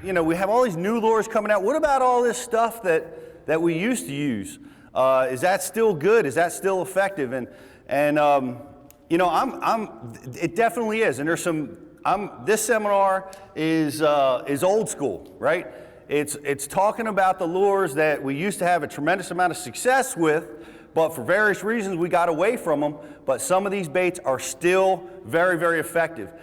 we have all these new lures coming out. What about all this stuff that we used to use? Is that still good? Is that still effective? And it definitely is. And there's some. This seminar is old school, right? It's talking about the lures that we used to have a tremendous amount of success with, but for various reasons we got away from them. But some of these baits are still very, very effective.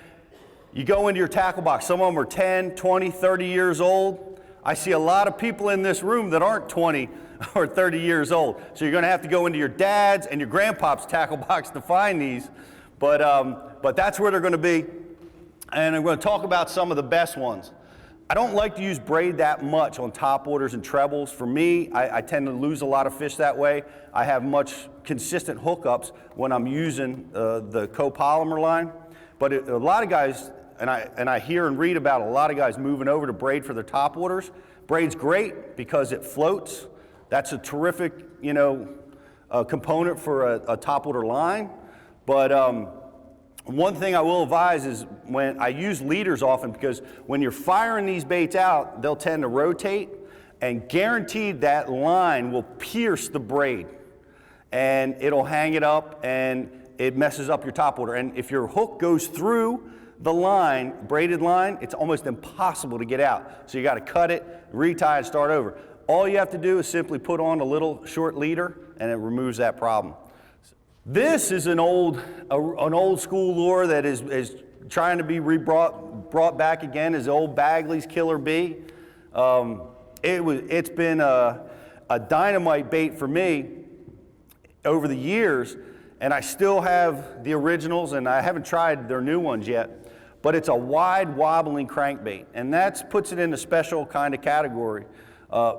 You go into your tackle box, some of them are 10, 20, 30 years old. I see a lot of people in this room that aren't 20 or 30 years old. So you're gonna have to go into your dad's and your grandpa's tackle box to find these. But that's where they're gonna be. And I'm gonna talk about some of the best ones. I don't like to use braid that much on top waters and trebles. For me, I tend to lose a lot of fish that way. I have much consistent hookups when I'm using the copolymer line. But a lot of guys, and I hear and read about a lot of guys moving over to braid for their top waters. Braid's great because it floats. That's a terrific, component for a top water line. But one thing I will advise is when I use leaders often, because when you're firing these baits out, they'll tend to rotate, and guaranteed that line will pierce the braid and it'll hang it up and it messes up your top water. And if your hook goes through the line, braided line, it's almost impossible to get out. So you got to cut it, retie and start over. All you have to do is simply put on a little short leader and it removes that problem. This is an old school lure that is trying to be brought back again, is old Bagley's Killer B. It's been a dynamite bait for me over the years, and I still have the originals, and I haven't tried their new ones yet, but it's a wide wobbling crankbait, and that puts it in a special kind of category.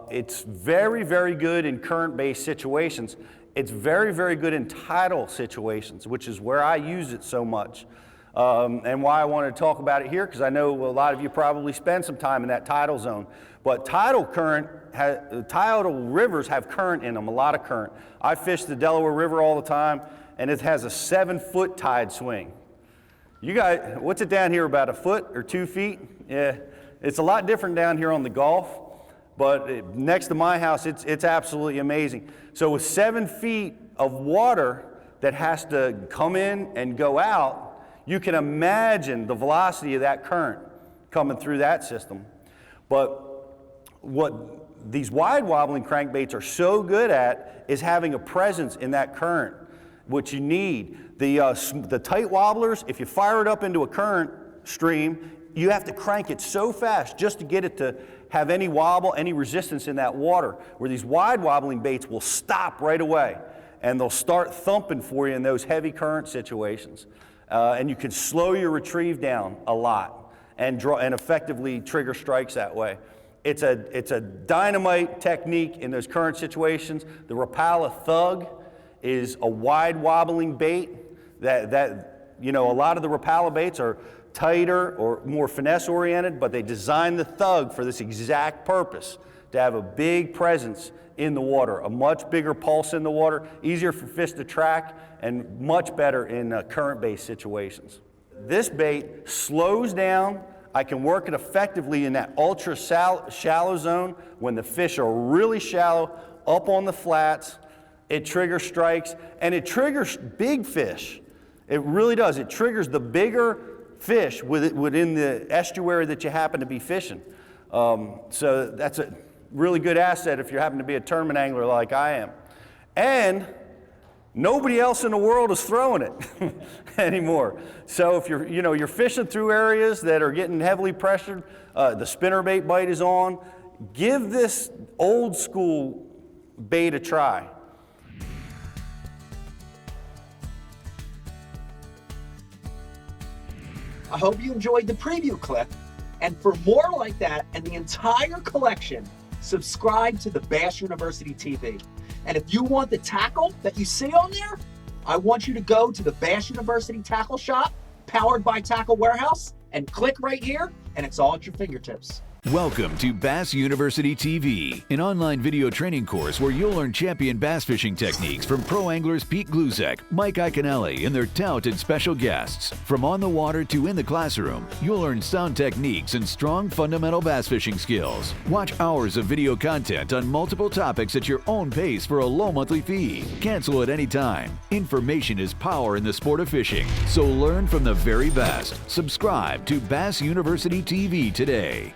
It's very, very good in current-based situations. It's very, very good in tidal situations, which is where I use it so much. And why I wanted to talk about it here, because I know a lot of you probably spend some time in that tidal zone. But tidal rivers have current in them, a lot of current. I fish the Delaware River all the time, and it has a 7-foot tide swing. You guys, what's it down here, about a foot or 2 feet? Yeah, it's a lot different down here on the Gulf. But next to my house, it's absolutely amazing. So with 7 feet of water that has to come in and go out, you can imagine the velocity of that current coming through that system. But what these wide wobbling crankbaits are so good at is having a presence in that current, which you need. The tight wobblers, if you fire it up into a current stream, you have to crank it so fast just to get it to have any wobble, any resistance in that water, where these wide wobbling baits will stop right away and they'll start thumping for you in those heavy current situations. And you can slow your retrieve down a lot and effectively trigger strikes that way. It's a dynamite technique in those current situations. The Rapala Thug is a wide wobbling bait that a lot of the Rapala baits are tighter or more finesse oriented, but they designed the Thug for this exact purpose, to have a big presence in the water, a much bigger pulse in the water, easier for fish to track, and much better in current-based situations. This bait slows down. I can work it effectively in that ultra shallow zone when the fish are really shallow, up on the flats. It triggers strikes, and it triggers big fish. It really does. It triggers the bigger fish within the estuary that you happen to be fishing. So that's a really good asset if you happen to be a tournament angler like I am. And nobody else in the world is throwing it anymore. So if you're fishing through areas that are getting heavily pressured, the spinnerbait bite is on, give this old school bait a try. I hope you enjoyed the preview clip, and for more like that and the entire collection, subscribe to the Bass University TV. And if you want the tackle that you see on there, I want you to go to the Bass University Tackle Shop, powered by Tackle Warehouse, and click right here, and it's all at your fingertips. Welcome to Bass University TV, an online video training course where you'll learn champion bass fishing techniques from pro anglers Pete Gluszek, Mike Iaconelli, and their talented special guests. From on the water to in the classroom, you'll learn sound techniques and strong fundamental bass fishing skills. Watch hours of video content on multiple topics at your own pace for a low monthly fee. Cancel at any time. Information is power in the sport of fishing, so learn from the very best. Subscribe to Bass University TV today.